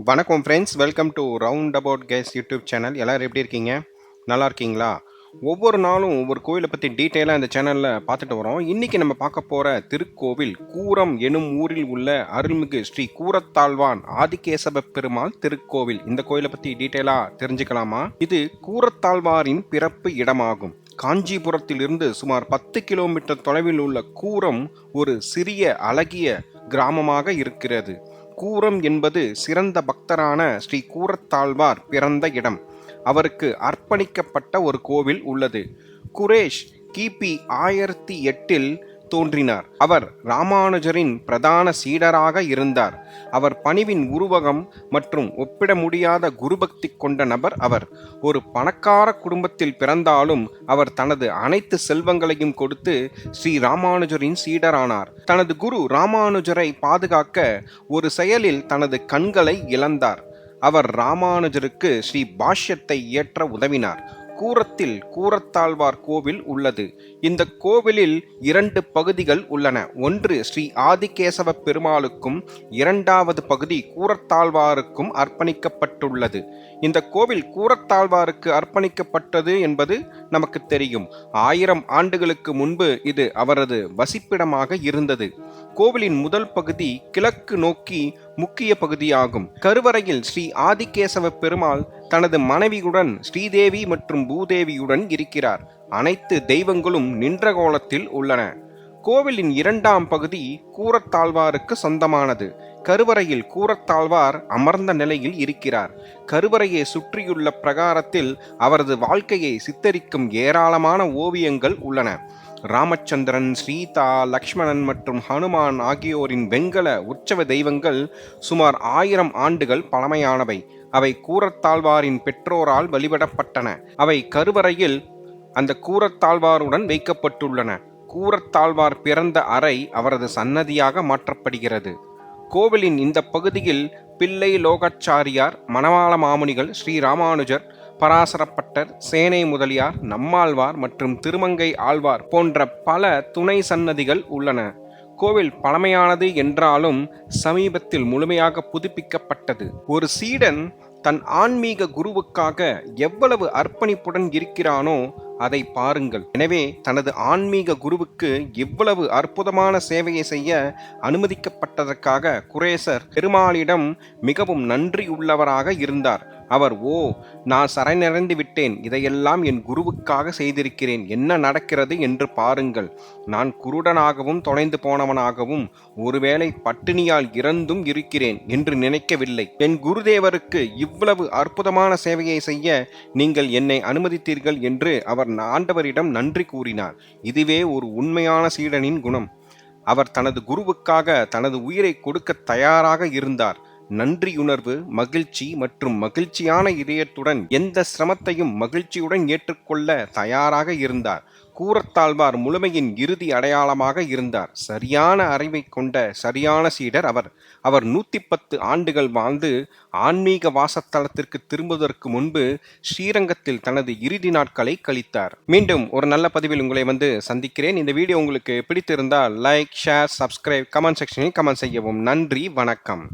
வணக்கம் friends, welcome to round about case YouTube channel. எல்லாரும் எப்படி இருக்கீங்க? நல்லா இருக்கீங்களா? ஒவ்வொரு நாளும் ஒவ்வொரு கோயிலை பற்றி டீட்டெயிலாக இந்த சேனலில் பார்த்துட்டு வரோம். இன்னைக்கு நம்ம பார்க்க போகிற திருக்கோவில் கூரம் எனும் ஊரில் உள்ள அருள்மிகு ஸ்ரீ கூரத்தாழ்வான் ஆதிகேசவ பெருமாள் திருக்கோவில். இந்த கோயிலை பற்றி டீட்டெயிலாக தெரிஞ்சுக்கலாமா? இது கூரத்தாழ்வாரின் பிறப்பு இடமாகும். காஞ்சிபுரத்திலிருந்து சுமார் 10 கிலோமீட்டர் தொலைவில் உள்ள கூரம் ஒரு சிறிய அழகிய கிராமமாக இருக்கிறது. கூரம் என்பது சிறந்த பக்தரான ஸ்ரீ கூரத்தாழ்வார் பிறந்த இடம். அவருக்கு அர்ப்பணிக்கப்பட்ட ஒரு கோவில் உள்ளது. குரேஷ் கிபி 1008 தோன்றினார். அவர் ராமானுஜரின் பிரதான சீடராக இருந்தார். அவர் பணிவின் உருவகம் மற்றும் ஒப்பிட முடியாத குருபக்தி கொண்ட நபர். அவர் ஒரு பணக்கார குடும்பத்தில் பிறந்தாலும் அவர் தனது அனைத்து செல்வங்களையும் கொடுத்து ஸ்ரீ ராமானுஜரின் சீடரானார். தனது குரு ராமானுஜரை பாதுகாக்க ஒரு செயலில் தனது கண்களை இழந்தார். அவர் ராமானுஜருக்கு ஸ்ரீ பாஷ்யத்தை இயற்ற உதவினார். கூரத்தில் கூரத்தாழ்வார் கோவில் உள்ளது. இந்த கோவிலில் 2 பகுதிகள் உள்ளன. ஒன்று ஸ்ரீ ஆதிகேசவ பெருமாளுக்கும், இரண்டாவது பகுதி கூரத்தாழ்வாருக்கும் அர்ப்பணிக்கப்பட்டுள்ளது. இந்த கோவில் கூரத்தாழ்வாருக்கு அர்ப்பணிக்கப்பட்டது என்பது நமக்கு தெரியும். 1000 ஆண்டுகளுக்கு முன்பு இது அவரது வசிப்பிடமாக இருந்தது. கோவிலின் முதல் பகுதி கிழக்கு நோக்கி முக்கிய பகுதியாகும். கருவறையில் ஸ்ரீ ஆதிகேசவ பெருமாள் தனது மனைவியுடன் ஸ்ரீதேவி மற்றும் பூதேவியுடன் இருக்கிறார். அனைத்து தெய்வங்களும் நின்ற கோலத்தில் உள்ளன. கோவிலின் 2ஆம் பகுதி கூரத்தாழ்வாருக்கு சொந்தமானது. கருவறையில் கூரத்தாழ்வார் அமர்ந்த நிலையில் இருக்கிறார். கருவறையை சுற்றியுள்ள பிரகாரத்தில் அவரது வாழ்க்கையை சித்தரிக்கும் ஏராளமான ஓவியங்கள் உள்ளன. ராமச்சந்திரன், சீதா, லக்ஷ்மணன் மற்றும் ஹனுமான் ஆகியோரின் வெண்கல உற்சவ தெய்வங்கள் சுமார் 1000 ஆண்டுகள் பழமையானவை. அவை கூரத்தாழ்வாரின் பெற்றோரால் வழிபடப்பட்டன. அவை கருவறையில் அந்த கூரத்தாழ்வாருடன் வைக்கப்பட்டுள்ளன. கூரத்தாழ்வார் பிறந்த அறை அவரது சன்னதியாக மாற்றப்படுகிறது. கோவிலின் இந்த பகுதியில் பிள்ளை லோகாச்சாரியார், மணவாள மாமுனிகள், ஸ்ரீ ராமானுஜர், பராசரப்பட்டர், சேனை முதலியார், நம்மாழ்வார் மற்றும் திருமங்கை ஆழ்வார் போன்ற பல துணை சன்னதிகள் உள்ளன. கோவில் பழமையானது என்றாலும் சமீபத்தில் முழுமையாக புதுப்பிக்கப்பட்டது. ஒரு சீடன் தன் ஆன்மீக குருவுக்காக எவ்வளவு அர்ப்பணிப்புடன் இருக்கிறானோ அதை பாருங்கள். எனவே தனது ஆன்மீக குருவுக்கு இவ்வளவு அற்புதமான சேவையை செய்ய அனுமதிக்கப்பட்டதற்காக குரேசர் பெருமாளிடம் மிகவும் நன்றி உள்ளவராக இருந்தார். அவர், நான் சரணடைந்து விட்டேன், இதையெல்லாம் என் குருவுக்காக செய்திருக்கிறேன், என்ன நடக்கிறது என்று பாருங்கள். நான் குருடனாகவும் தொலைந்து போனவனாகவும் ஒருவேளை பட்டினியால் இறந்தும் இருக்கிறேன் என்று நினைக்கவில்லை. என் குருதேவருக்கு இவ்வளவு அற்புதமான சேவையை செய்ய நீங்கள் என்னை அனுமதித்தீர்கள் என்று அவர் ஆண்டவரிடம் நன்றி கூறினார். இதுவே ஒரு உண்மையான சீடனின் குணம். அவர் தனது குருவுக்காக தனது உயிரை கொடுக்க தயாராக இருந்தார். நன்றியுணர்வு, மகிழ்ச்சி மற்றும் மகிழ்ச்சியான இதயத்துடன் எந்த சிரமத்தையும் மகிழ்ச்சியுடன் ஏற்றுக்கொள்ள தயாராக இருந்தார். கூரத்தாழ்வார் முழுமையின் இறுதி அடையாளமாக இருந்தார். சரியான அறிவை கொண்ட சரியான சீடர் அவர். அவர் 110 ஆண்டுகள் வாழ்ந்து ஆன்மீக வாசத்தலத்திற்கு திரும்புவதற்கு முன்பு ஸ்ரீரங்கத்தில் தனது இறுதி நாட்களை கழித்தார். மீண்டும் ஒரு நல்ல பதிவில் உங்களை சந்திக்கிறேன். இந்த வீடியோ உங்களுக்கு பிடித்திருந்தால் லைக், ஷேர், சப்ஸ்கிரைப், கமெண்ட் செக்ஷனில் கமெண்ட் செய்யவும். நன்றி, வணக்கம்.